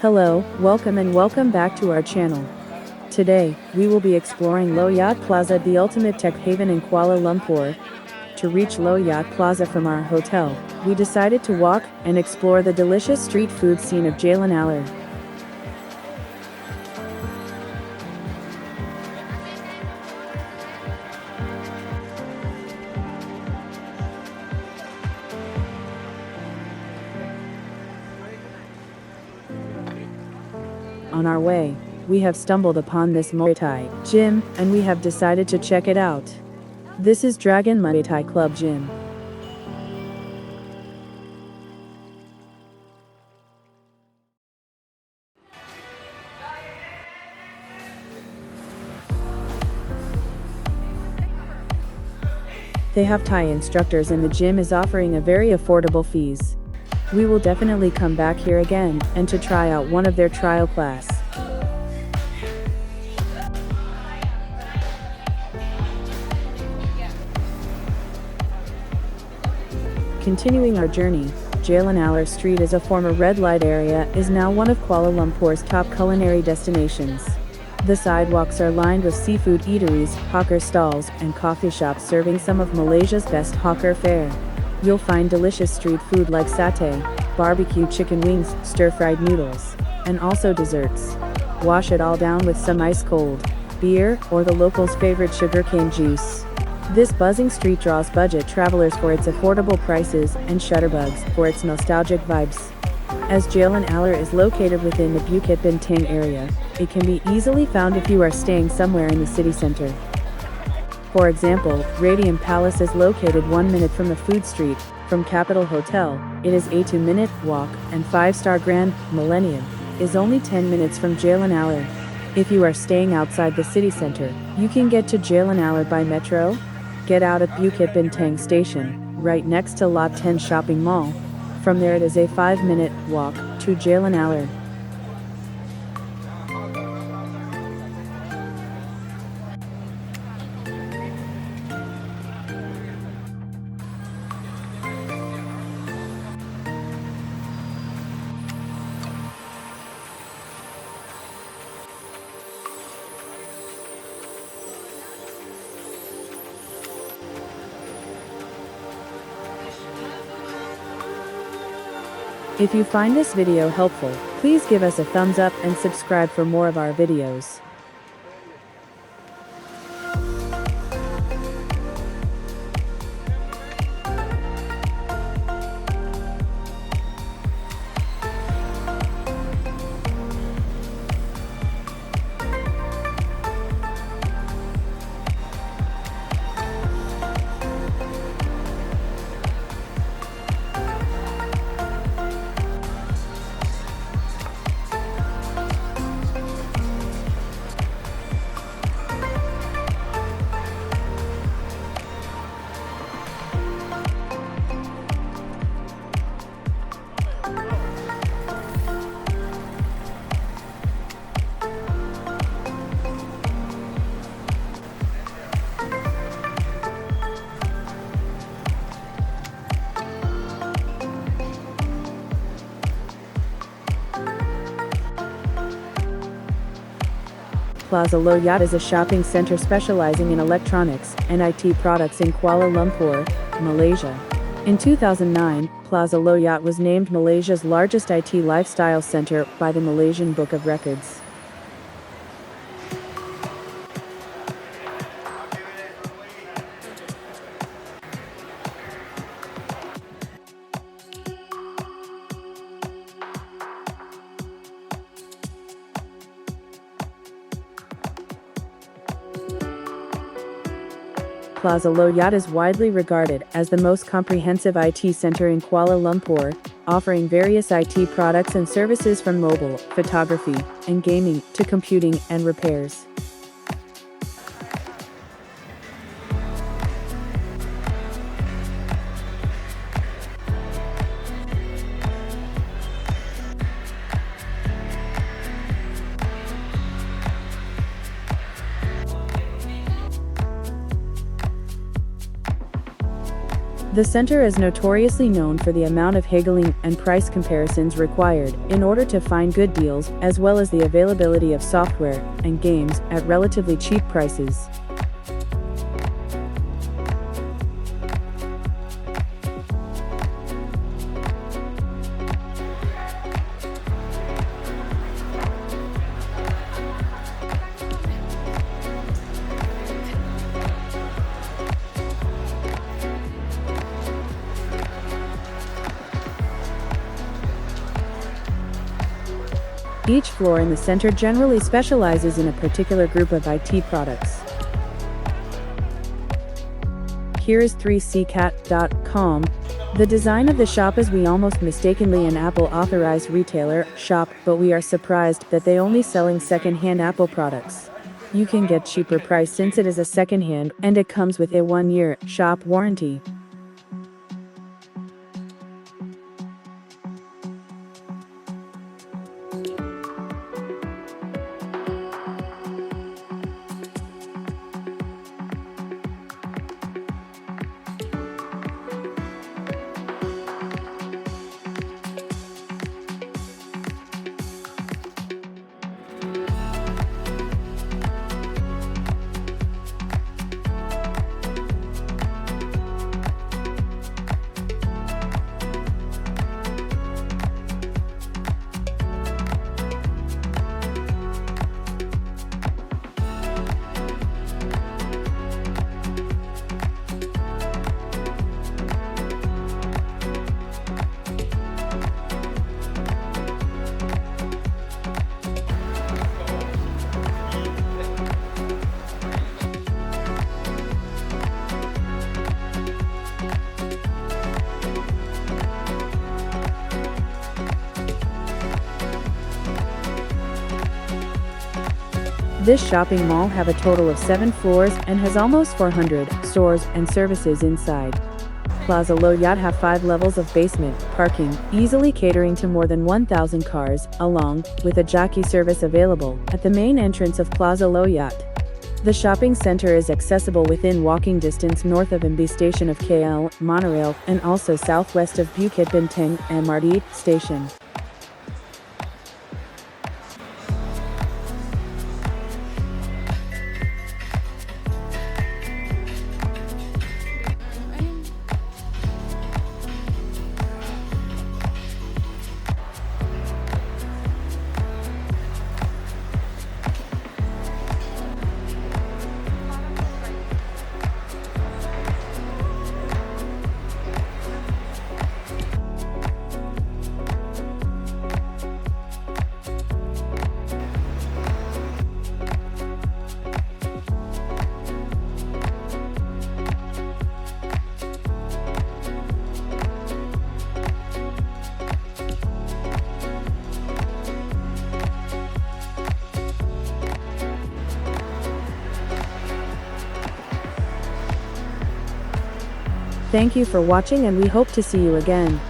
Hello, welcome back to our channel. Today, we will be exploring Low Yat Plaza, the ultimate tech haven in Kuala Lumpur. To reach Low Yat Plaza from our hotel, we decided to walk and explore the delicious street food scene of Jalan Alor. On our way, we have stumbled upon this Muay Thai gym, and we have decided to check it out. This is Dragon Muay Thai Club Gym. They have Thai instructors and the gym is offering a very affordable fees. We will definitely come back here again, and to try out one of their trial class. Continuing our journey, Jalan Alor Street is a former red light area, is now one of Kuala Lumpur's top culinary destinations. The sidewalks are lined with seafood eateries, hawker stalls, and coffee shops serving some of Malaysia's best hawker fare. You'll find delicious street food like satay, barbecue chicken wings, stir-fried noodles, and also desserts. Wash it all down with some ice-cold beer, or the locals' favorite sugarcane juice. This buzzing street draws budget travelers for its affordable prices and shutterbugs for its nostalgic vibes. As Jalan Alor is located within the Bukit Bintang area, it can be easily found if you are staying somewhere in the city center. For example, Radium Palace is located 1 minute from the food street. From Capital Hotel, it is a 2-minute walk, and 5-star Grand Millennium is only 10 minutes from Jalan Alor. If you are staying outside the city center, you can get to Jalan Alor by metro. Get out at Bukit Bintang station, right next to Lot 10 shopping mall. From there it is a 5-minute walk to Jalan Alor. If you find this video helpful, please give us a thumbs up and subscribe for more of our videos. Plaza Low Yat is a shopping center specializing in electronics and IT products in Kuala Lumpur, Malaysia. In 2009, Plaza Low Yat was named Malaysia's largest IT lifestyle center by the Malaysian Book of Records. Plaza Low Yat is widely regarded as the most comprehensive IT center in Kuala Lumpur, offering various IT products and services from mobile, photography, and gaming, to computing and repairs. The center is notoriously known for the amount of haggling and price comparisons required in order to find good deals, as well as the availability of software and games at relatively cheap prices. Each floor in the center generally specializes in a particular group of IT products. Here is 3ccat.com. The design of the shop is we almost mistakenly an Apple authorized retailer shop, but we are surprised that they only selling second-hand Apple products. You can get cheaper price since it is a second-hand and it comes with a 1-year shop warranty. This shopping mall have a total of 7 floors and has almost 400 stores and services inside. Plaza Low Yat have 5 levels of basement parking, easily catering to more than 1,000 cars, along with a jockey service available at the main entrance of Plaza Low Yat. The shopping center is accessible within walking distance north of MB station of KL monorail and also southwest of Bukit Bintang MRT station. Thank you for watching and we hope to see you again.